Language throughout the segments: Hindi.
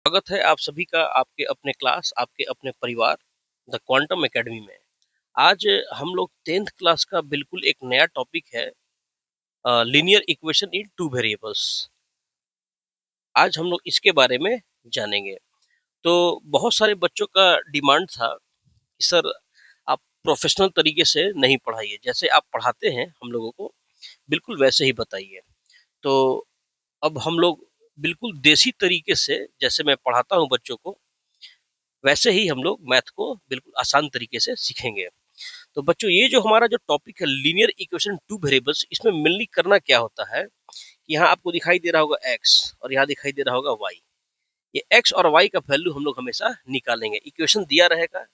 स्वागत है आप सभी का आपके अपने क्लास, आपके अपने परिवार द क्वांटम एकेडमी में। आज हम लोग 10th क्लास का बिल्कुल एक नया टॉपिक है, linear equation in two variables. आज हम लोग इसके बारे में जानेंगे। तो बहुत सारे बच्चों का डिमांड था कि सर आप प्रोफेशनल तरीके से नहीं पढ़ाइए, जैसे आप पढ़ाते हैं हम लोगों को बिल्कुल वैसे ही बताइए। तो अब हम लोग बिल्कुल देसी तरीके से, जैसे मैं पढ़ाता हूँ बच्चों को, वैसे ही हम लोग मैथ को बिल्कुल आसान तरीके से सीखेंगे। तो बच्चों, ये जो हमारा जो टॉपिक है लीनियर इक्वेशन टू वेरिएबल्स, इसमें मेनली करना क्या होता है कि यहाँ आपको दिखाई दे रहा होगा x और यहाँ दिखाई दे रहा होगा y। ये x और y का वैल्यू हम लोग हमेशा निकालेंगे। इक्वेशन दिया रहेगा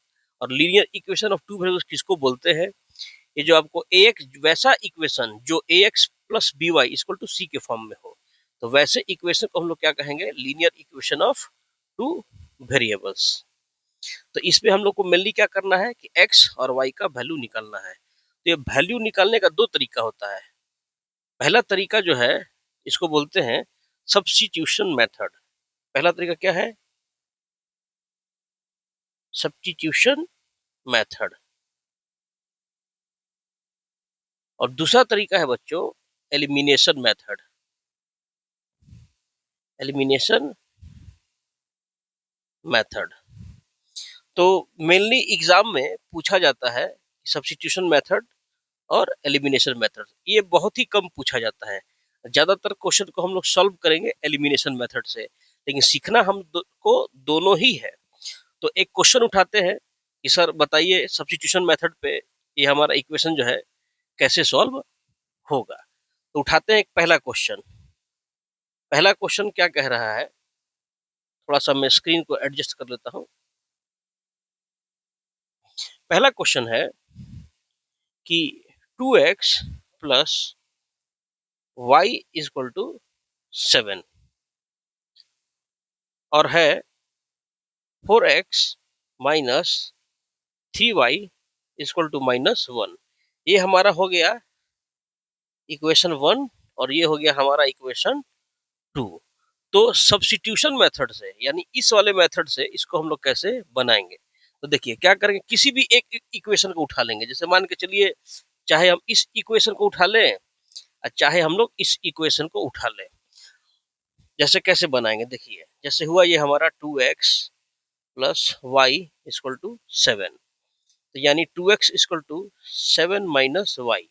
और linear equation of two variables किसको बोलते हैं? ये जो आपको ax, वैसा इक्वेशन जो ax plus by equal to c के फॉर्म में हो, तो वैसे इक्वेशन को हम लोग क्या कहेंगे? Linear equation of two variables. तो इसमें हम लोग को मेनली क्या करना है कि x और y का वैल्यू निकालना है। तो ये वैल्यू निकालने का दो तरीका होता है। पहला तरीका जो है, इसको बोलते हैं सब्स्टिट्यूशन मेथड। पहला तरीका क्या है? Substitution method. और दूसरा तरीका है बच्चों एलिमिनेशन मेथड। Elimination method. तो मेनली एग्जाम में पूछा जाता है सब्स्टिट्यूशन मेथड और एलिमिनेशन मेथड। ये बहुत ही कम पूछा जाता है। ज्यादातर क्वेश्चन को हम लोग सॉल्व करेंगे एलिमिनेशन मेथड से, लेकिन सीखना को दोनों ही है। तो एक क्वेश्चन उठाते हैं कि सर बताइए सब्स्टिट्यूशन मेथड पे ये हमारा इक्वेशन जो है कैसे सॉल्व होगा। तो उठाते हैं एक पहला क्वेश्चन। पहला क्वेश्चन क्या कह रहा है? थोड़ा सा मैं स्क्रीन को एडजस्ट कर लेता हूँ। पहला क्वेश्चन है कि 2x plus y equal to 7 और है 4x minus 3y equal to -1। ये हमारा हो गया इक्वेशन 1 और ये हो गया हमारा इक्वेशन 2। तो सब्स्टिट्यूशन मेथड से, यानी इस वाले मेथड से इसको हम लोग कैसे बनाएंगे? तो देखिए क्या करेंगे, किसी भी एक इक्वेशन को उठा लेंगे। जैसे मान के चलिए, चाहे हम इस इक्वेशन को उठा लें और चाहे हम लोग इस इक्वेशन को उठा लें। जैसे कैसे बनाएंगे देखिए, जैसे हुआ ये हमारा 2x plus Y equal to 7। तो यानी 2x equal to 7 minus Y,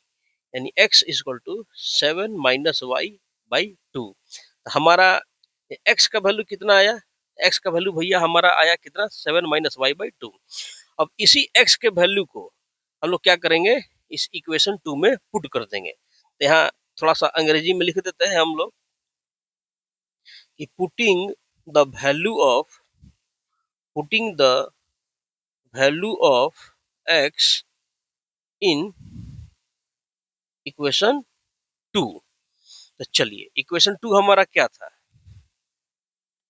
यानी x equal to 7 minus Y by 2। हमारा x का वैल्यू कितना आया? x का वैल्यू भैया हमारा आया कितना? 7 माइनस वाई बाई 2। अब इसी x के वैल्यू को हम लोग क्या करेंगे? इस इक्वेशन 2 में पुट कर देंगे। तो यहाँ थोड़ा सा अंग्रेजी में लिख देते हैं हम लोग कि putting the value of x in equation 2। तो चलिए, इक्वेशन 2 हमारा क्या था?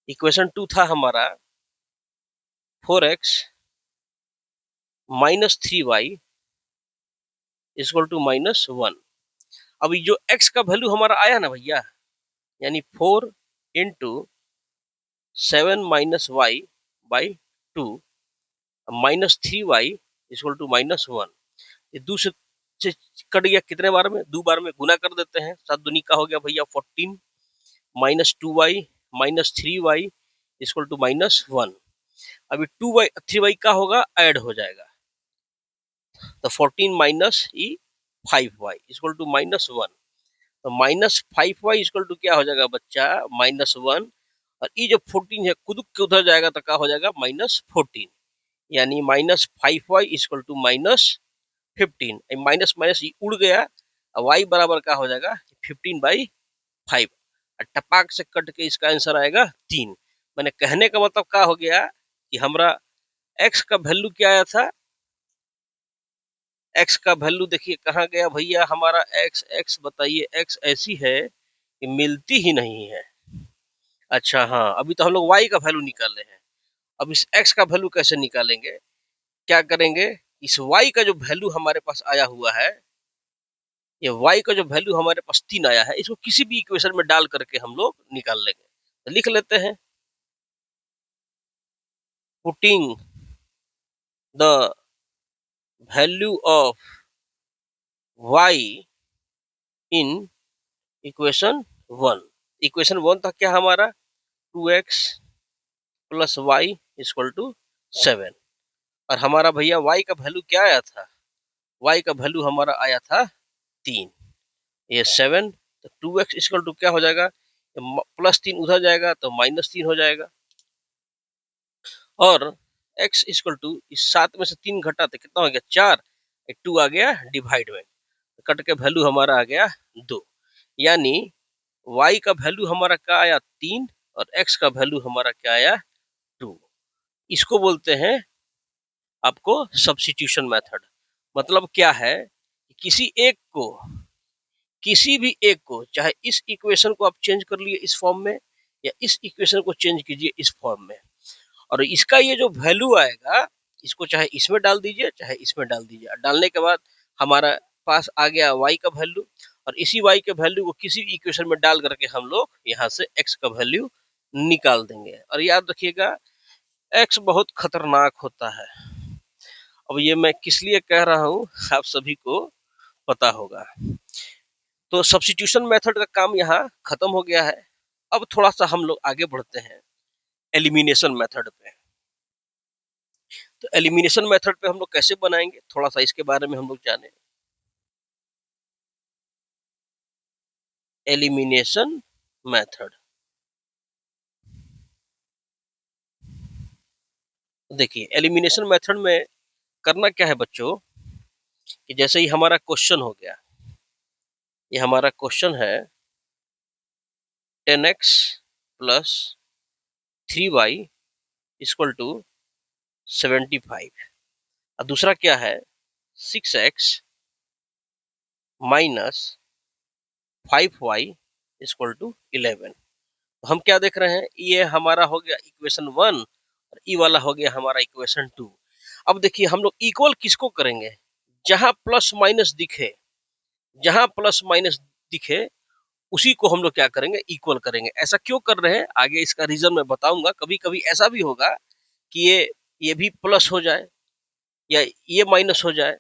इक्वेशन 2 था हमारा 4x minus 3y equal to -1। अब जो x का वैल्यू हमारा आया ना भैया, यानी 4 into 7 minus Y by 2 -3y equal to -1। ये 2 से कट गया कितने बार में? 2 बार में गुना कर देते हैं। 7 दूनी का हो गया भैया 14 -2y -3y इक्वल टू -1। अभी 2y 3y का होगा, ऐड हो जाएगा। तो 14 माइनस 5y इक्वल टू -1। तो -5y इक्वल टू क्या हो जाएगा बच्चा? -1। और ये जो 14 है खुद के उधर जाएगा तो क्या हो जाएगा? -14। यानी -5y equal to -15। Minus minus उड़ गया, y बराबर क्या हो जाएगा? 15/5। टपाक से कट के इसका आंसर आएगा 3। मैंने कहने का मतलब क्या हो गया कि हमारा x का वैल्यू क्या आया था? x का वैल्यू देखिए कहाँ गया भैया हमारा x बताइए, x ऐसी है कि मिलती ही नहीं है। अच्छा हाँ, अभी तो हम लोग y का वैल्यू निकाले हैं। अब इस x का वैल्यू कैसे निकालेंगे? क्या करेंगे? इस y का जो वैल्यू हमारे पास आया हुआ है, ये y का जो वैल्यू हमारे पास 3 आया है, इसको किसी भी इक्वेशन में डाल करके हम लोग निकाल लेंगे। तो लिख लेते हैं putting the value of y in equation 1। Equation 1 था क्या हमारा, 2x plus Y equal to 7, और हमारा भैया y का वैल्यू क्या आया था, y का वैल्यू हमारा आया था 3, ये 7, तो 2x इक्वल टू क्या हो जाएगा, प्लस 3 उधर जाएगा तो माइनस 3 हो जाएगा, और x इक्वल टू इस 7 में से 3 घटा तो कितना हो गया 4, 2 आ गया डिवाइड में, कट के वैल्यू हमारा आ गया 2, यानी y का वैल्यू हमारा क्या आया 3 और x का वैल्यू हमारा क्या आया 2। इसको बोलते हैं आपको सब्स्टिट्यूशन मेथड। मतलब क्या है, किसी भी एक को चाहे इस इक्वेशन को आप चेंज कर लिए इस फॉर्म में, या इस इक्वेशन को चेंज कीजिए इस फॉर्म में, और इसका ये जो वैल्यू आएगा इसको चाहे इसमें डाल दीजिए चाहे इसमें डाल दीजिए, डालने के बाद हमारा पास आ गया y का वैल्यू, और इसी y के वैल्यू को किसी भी इक्वेशन में डाल करके हम लोग यहाँ से x का वैल्यू निकाल देंगे। और याद रखिएगा x बहुत खतरनाक होता है। अब ये मैं किस लिए कह रहा हूँ आप सभी को पता होगा। तो सब्स्टिट्यूशन मेथड का काम यहाँ खत्म हो गया है। अब थोड़ा सा हम लोग आगे बढ़ते हैं एलिमिनेशन मेथड पे। तो एलिमिनेशन मेथड पे हम लोग कैसे बनाएंगे, थोड़ा सा इसके बारे में हम लोग जाने। एलिमिनेशन मेथड, देखिए एलिमिनेशन मेथड में करना क्या है बच्चों, कि जैसे ही हमारा क्वेश्चन हो गया, ये हमारा क्वेश्चन है 10x plus 3y equal to 75, और दूसरा क्या है 6x minus 5y equal to 11। तो हम क्या देख रहे हैं, ये हमारा हो गया इक्वेशन 1 और ई वाला हो गया हमारा इक्वेशन 2। अब देखिए हम लोग इक्वल किसको करेंगे, जहां प्लस माइनस दिखे, जहां प्लस माइनस दिखे उसी को हम लोग क्या करेंगे इक्वल करेंगे। ऐसा क्यों कर रहे हैं आगे इसका रीजन मैं बताऊंगा। कभी कभी ऐसा भी होगा कि ये भी प्लस हो जाए या ये माइनस हो जाए,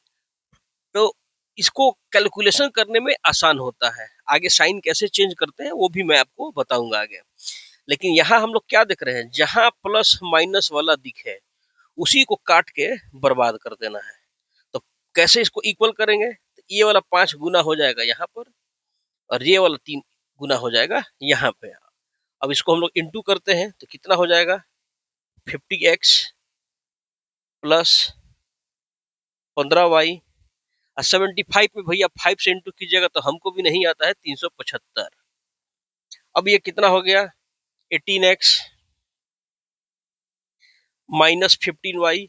तो इसको कैलकुलेशन करने में आसान होता है। आगे साइन कैसे चेंज करते हैं वो भी मैं आपको बताऊंगा आगे। लेकिन यहाँ हम लोग क्या देख रहे हैं, जहां प्लस माइनस वाला दिखे उसी को काट के बर्बाद कर देना है। तो कैसे इसको इक्वल करेंगे, तो ये वाला 5 गुना हो जाएगा यहाँ पर, और ये वाला 3 गुना हो जाएगा यहाँ पे। अब इसको हम लोग इंटू करते हैं तो कितना हो जाएगा 50x प्लस 15y, और 75 में भैया 5 से इंटू कीजिएगा तो हमको भी नहीं आता है 375। अब ये कितना हो गया 18x minus 15y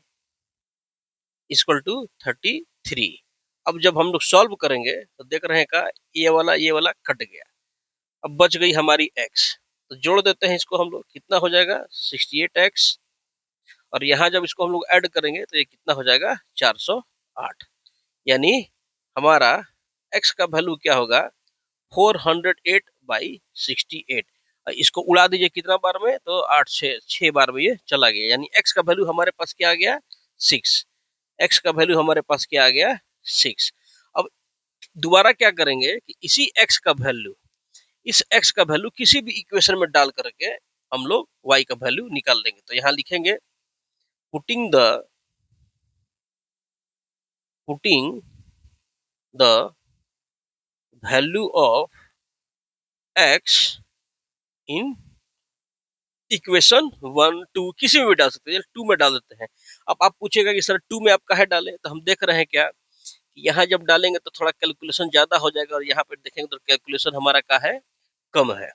equal to 33। अब जब हम लोग सॉल्व करेंगे तो देख रहे हैं का ये वाला कट गया, अब बच गई हमारी x। तो जोड़ देते हैं इसको हम लोग, कितना हो जाएगा 68x, और यहाँ जब इसको हम लोग ऐड करेंगे तो ये कितना हो जाएगा 408। यानी हमारा x का वैल्यू क्या होगा 408/68। इसको उड़ा दीजिए कितना बार में, तो 8 6 बार में ये चला गया, यानी x का वैल्यू हमारे पास क्या आ गया 6। x का वैल्यू हमारे पास क्या आ गया 6। अब दोबारा क्या करेंगे कि इस x का वैल्यू किसी भी इक्वेशन में डाल करके हम लोग y का वैल्यू निकाल देंगे। तो यहाँ लिखेंगे putting the value of x in equation 1 2, किसी में भी डाल सकते हैं, 2 में डाल देते हैं। अब आप पूछेगा कि सर 2 में आप काहे डालें, तो हम देख रहे हैं क्या, यहाँ जब डालेंगे तो थोड़ा कैलकुलेशन ज्यादा हो जाएगा, और यहाँ पे देखेंगे तो कैलकुलेशन हमारा का है कम है।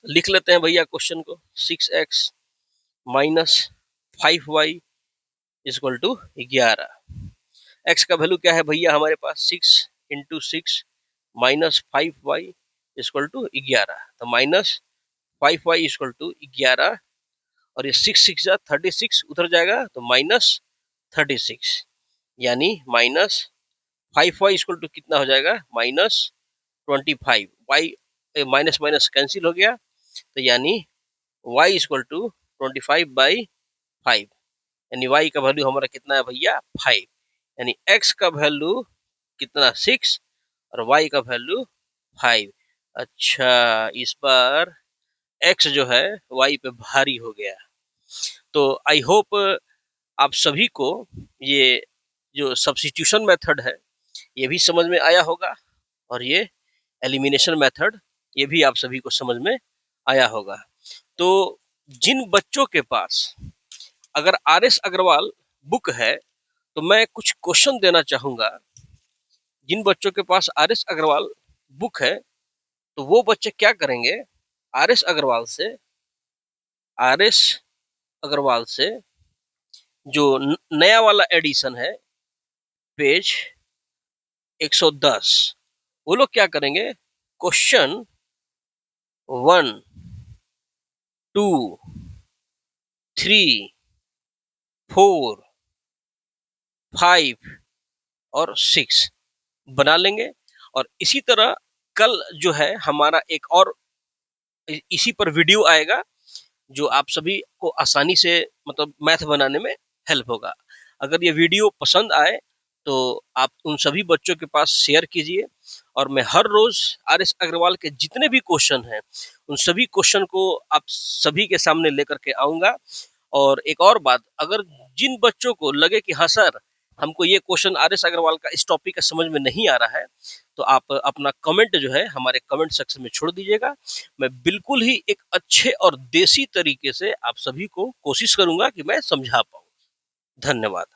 लिख लेते हैं भैया क्वेश्चन को, 6x minus 5y equal to 11। x का वैल्यू क्या है भैया हमारे पास 6 into 6 minus 5y equal to 11, तो माइनस 5y इक्वल टू 11, और ये 6 6 36 उधर जाएगा तो माइनस 36, यानी माइनस 5y इक्वल टू कितना हो जाएगा minus 25। y minus minus cancel हो गया, तो यानी y इक्वल टू 25/5 5, यानी y का वैल्यू हमारा कितना है भैया 5, यानी x का वैल्यू कितना 6 और y का वैल्यू 5। अच्छा, इस बार x जो है y पे भारी हो गया। तो आई होप आप सभी को ये जो सब्स्टिट्यूशन मेथड है ये भी समझ में आया होगा, और ये एलिमिनेशन मेथड ये भी आप सभी को समझ में आया होगा। तो जिन बच्चों के पास अगर आर.एस. अग्रवाल बुक है तो मैं कुछ क्वेश्चन देना चाहूंगा। जिन बच्चों के पास आर.एस. अग्रवाल बुक है तो वो बच्चे क्या करेंगे, आर.एस. अग्रवाल से जो नया वाला एडिशन है पेज 110, वो लोग क्या करेंगे, क्वेश्चन 1, 2, 3, 4, 5 और 6 बना लेंगे। और इसी तरह कल जो है हमारा एक और इसी पर वीडियो आएगा जो आप सभी को आसानी से मतलब मैथ बनाने में हेल्प होगा। अगर ये वीडियो पसंद आए तो आप उन सभी बच्चों के पास शेयर कीजिए, और मैं हर रोज आर.एस. अग्रवाल के जितने भी क्वेश्चन हैं उन सभी क्वेश्चन को आप सभी के सामने लेकर के आऊंगा। और एक और बात, अगर जिन बच्चों को लगे कि हाँ सर हमको ये क्वेश्चन आर.एस. अग्रवाल का इस टॉपिक का समझ में नहीं आ रहा है, तो आप अपना कमेंट जो है हमारे कमेंट सेक्शन में छोड़ दीजिएगा। मैं बिल्कुल ही एक अच्छे और देसी तरीके से आप सभी को कोशिश करूंगा कि मैं समझा पाऊं। धन्यवाद।